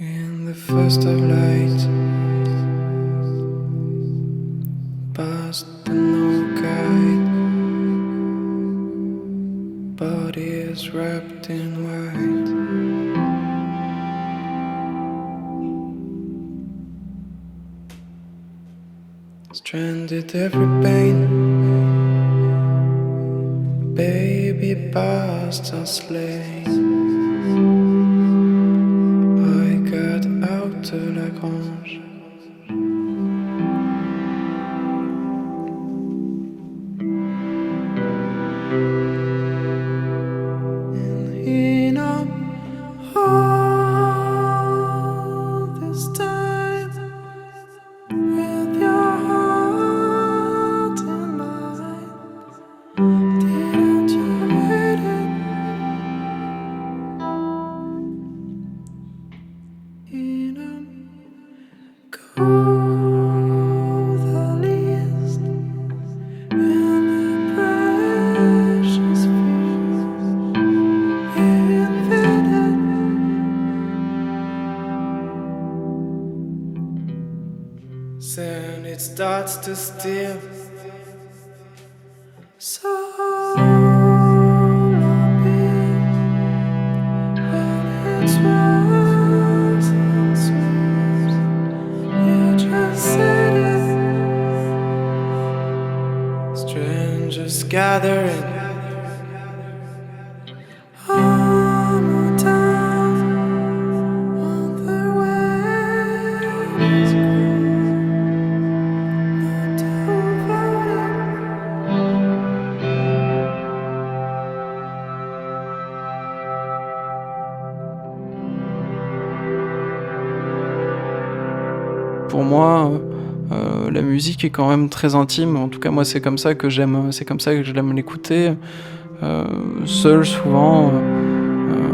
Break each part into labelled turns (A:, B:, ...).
A: In the first of light, past the no guide, body is wrapped in white. Stranded every pain, baby past our slain. I got out de la grange. And in all this time, with your heart in mine, didn't you hate it? In go the least in the precious few infinite. Then it starts to steal. So when it's rose and sweet, you just said it. Strangers gathering. All down on their way. Not over. Pour moi, la musique est quand même très intime. En tout cas, moi, c'est comme ça que j'aime l'écouter. Seul, souvent,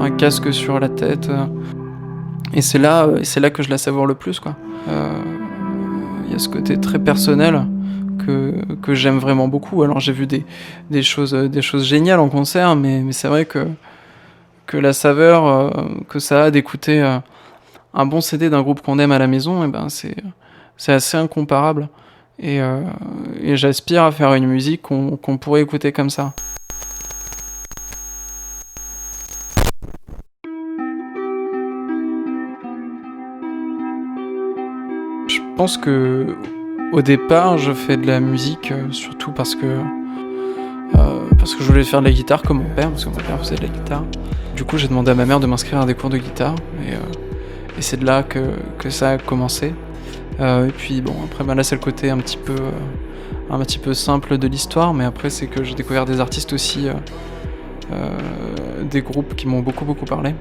A: un casque sur la tête. Et c'est là que je la savoure le plus, quoi. Il y a ce côté très personnel que j'aime vraiment beaucoup. Alors, j'ai vu des choses géniales en concert, mais c'est vrai que la saveur que ça a d'écouter un bon CD d'un groupe qu'on aime à la maison, et ben c'est assez incomparable. Et j'aspire à faire une musique qu'on pourrait écouter comme ça. Je pense que au départ, je fais de la musique surtout parce que je voulais faire de la guitare comme mon père, parce que mon père faisait de la guitare. Du coup, j'ai demandé à ma mère de m'inscrire à des cours de guitare, et c'est de là que ça a commencé. Et puis bon, après, là, c'est le côté un petit peu simple de l'histoire, mais après, c'est que j'ai découvert des artistes aussi, des groupes qui m'ont beaucoup parlé.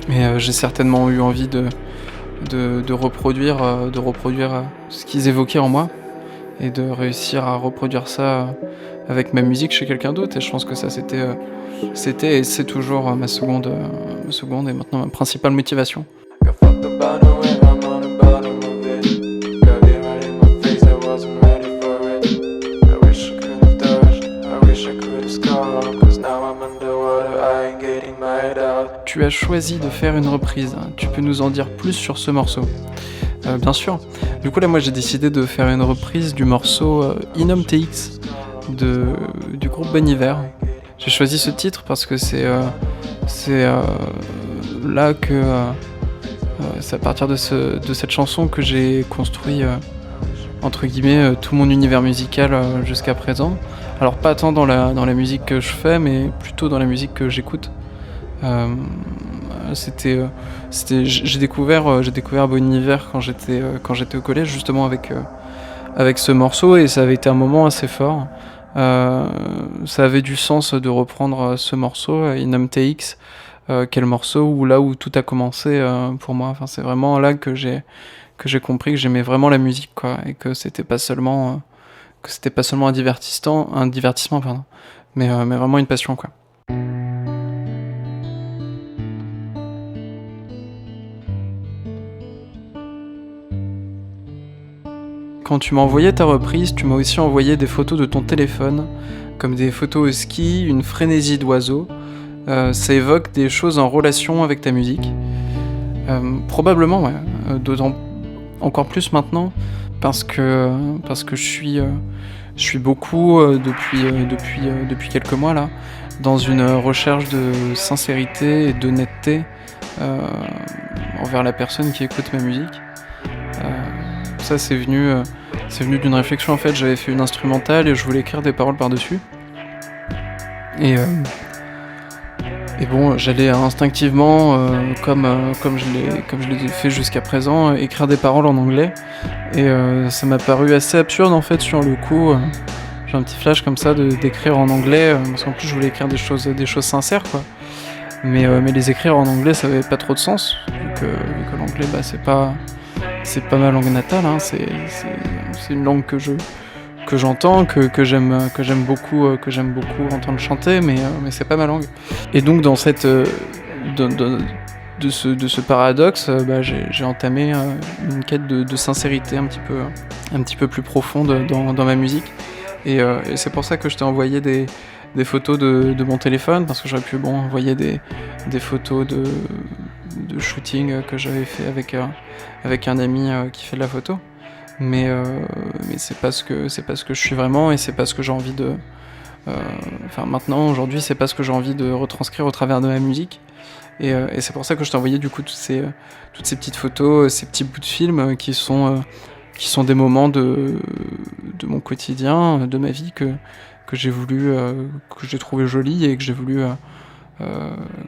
A: Et j'ai certainement eu envie de reproduire ce qu'ils évoquaient en moi, et de réussir à reproduire ça avec ma musique chez quelqu'un d'autre. Et je pense que ça, c'était et c'est toujours ma seconde et maintenant ma principale motivation. Tu as choisi de faire une reprise. Tu peux nous en dire plus sur ce morceau? Bien sûr. Du coup, là, moi, j'ai décidé de faire une reprise du morceau Inom TX du groupe Bon Iver. J'ai choisi ce titre parce que c'est là que c'est à partir de cette chanson que j'ai construit entre guillemets tout mon univers musical jusqu'à présent. Alors pas tant dans la musique que je fais, mais plutôt dans la musique que j'écoute. J'ai découvert Bon Iver quand j'étais au collège, justement avec ce morceau, et ça avait été un moment assez fort. Ça avait du sens de reprendre ce morceau, Inom TX, qui est le morceau où tout a commencé pour moi. Enfin, c'est vraiment là que j'ai compris que j'aimais vraiment la musique, quoi, et que c'était pas seulement un divertissement, pardon, mais vraiment une passion, quoi. Quand tu m'as envoyé ta reprise, tu m'as aussi envoyé des photos de ton téléphone, comme des photos au ski, une frénésie d'oiseaux. Ça évoque des choses en relation avec ta musique. Probablement, ouais, d'autant encore plus maintenant parce que je suis beaucoup, depuis quelques mois là, dans une recherche de sincérité et d'honnêteté, heu, envers la personne qui écoute ma musique. Ça c'est venu d'une réflexion en fait, j'avais fait une instrumentale et je voulais écrire des paroles par-dessus et bon, j'allais instinctivement, comme je l'ai fait jusqu'à présent, écrire des paroles en anglais et ça m'a paru assez absurde en fait sur le coup, j'ai un petit flash comme ça d'écrire en anglais, parce qu'en plus je voulais écrire des choses sincères quoi. Mais les écrire en anglais ça avait pas trop de sens, vu que l'anglais bah c'est pas ma langue natale, hein, c'est une langue que j'entends, que j'aime beaucoup entendre chanter, mais c'est pas ma langue. Et donc dans cette de ce paradoxe, bah, j'ai entamé une quête de sincérité un petit peu plus profonde dans ma musique. Et c'est pour ça que je t'ai envoyé des photos de mon téléphone, parce que j'aurais pu envoyer des photos de shooting que j'avais fait avec un ami qui fait de la photo. Mais c'est pas ce que je suis vraiment et c'est pas ce que j'ai envie de. Enfin maintenant, aujourd'hui, c'est pas ce que j'ai envie de retranscrire au travers de ma musique. Et c'est pour ça que je t'ai envoyé du coup toutes ces petites photos, ces petits bouts de film qui sont des moments de mon quotidien, de ma vie que j'ai voulu, que j'ai trouvé jolis et que j'ai voulu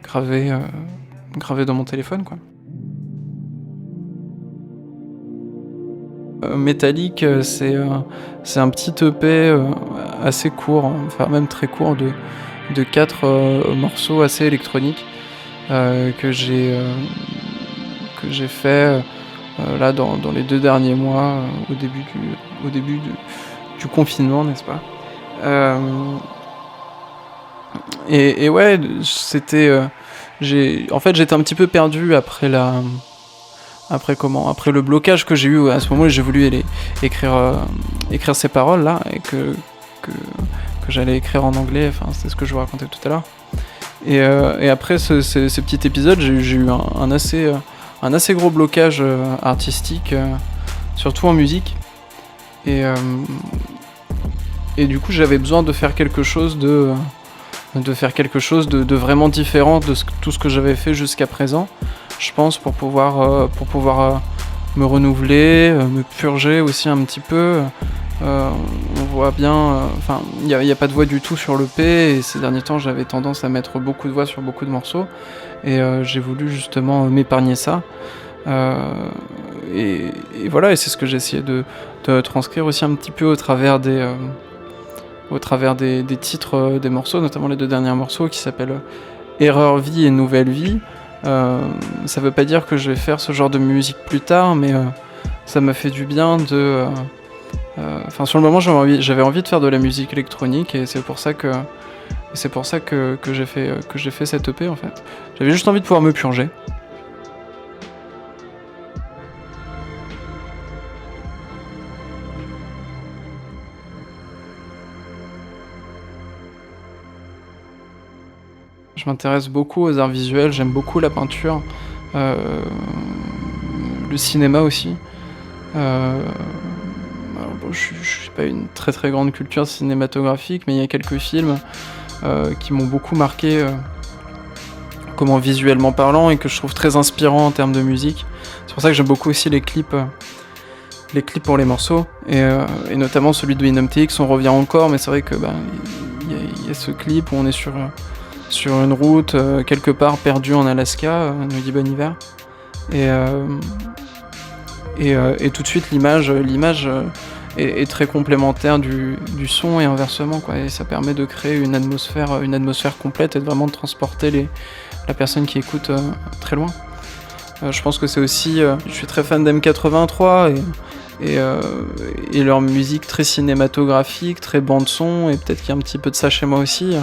A: graver dans mon téléphone, quoi. Metallic, c'est un petit EP assez court, enfin même très court, de 4 morceaux assez électroniques que j'ai fait là dans les 2 derniers mois, au début du confinement, n'est-ce pas? Et ouais, c'était en fait j'étais un petit peu perdu après le blocage que j'ai eu à ce moment où j'ai voulu écrire ces paroles là et que j'allais écrire en anglais, enfin c'est ce que je vous racontais tout à l'heure. Et après ces petits épisodes, j'ai eu un assez gros blocage artistique, surtout en musique. Et du coup j'avais besoin de faire quelque chose de vraiment différent de tout ce que j'avais fait jusqu'à présent, je pense, pour pouvoir me renouveler, me purger aussi un petit peu. On voit bien, enfin, il n'y a pas de voix du tout sur l'EP, et ces derniers temps j'avais tendance à mettre beaucoup de voix sur beaucoup de morceaux, et j'ai voulu justement m'épargner ça. Et voilà, et c'est ce que j'ai essayé de transcrire aussi un petit peu au travers des titres des morceaux, notamment les 2 derniers morceaux qui s'appellent Erreur Vie et Nouvelle Vie. Ça veut pas dire que je vais faire ce genre de musique plus tard, mais ça m'a fait du bien de. Enfin, sur le moment, j'avais envie de faire de la musique électronique, et c'est pour ça que j'ai fait cette EP en fait. J'avais juste envie de pouvoir me purger. Je m'intéresse beaucoup aux arts visuels, j'aime beaucoup la peinture, le cinéma aussi. Alors bon, je suis pas une très très grande culture cinématographique, mais il y a quelques films qui m'ont beaucoup marqué, visuellement parlant, et que je trouve très inspirants en termes de musique. C'est pour ça que j'aime beaucoup aussi les clips pour les morceaux, et notamment celui de Inoptix. On revient encore, mais c'est vrai que il y a ce clip où on est sur une route quelque part perdue en Alaska, nous dit bon hiver, et tout de suite l'image est très complémentaire du son, et inversement quoi, et ça permet de créer une atmosphère complète et de vraiment transporter la personne qui écoute très loin. Je pense que c'est aussi, je suis très fan d'M83 et leur musique très cinématographique, très bande son, et peut-être qu'il y a un petit peu de ça chez moi aussi.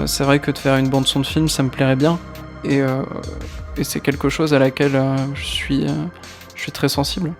A: C'est vrai que de faire une bande son de film, ça me plairait bien, et c'est quelque chose à laquelle je suis très sensible.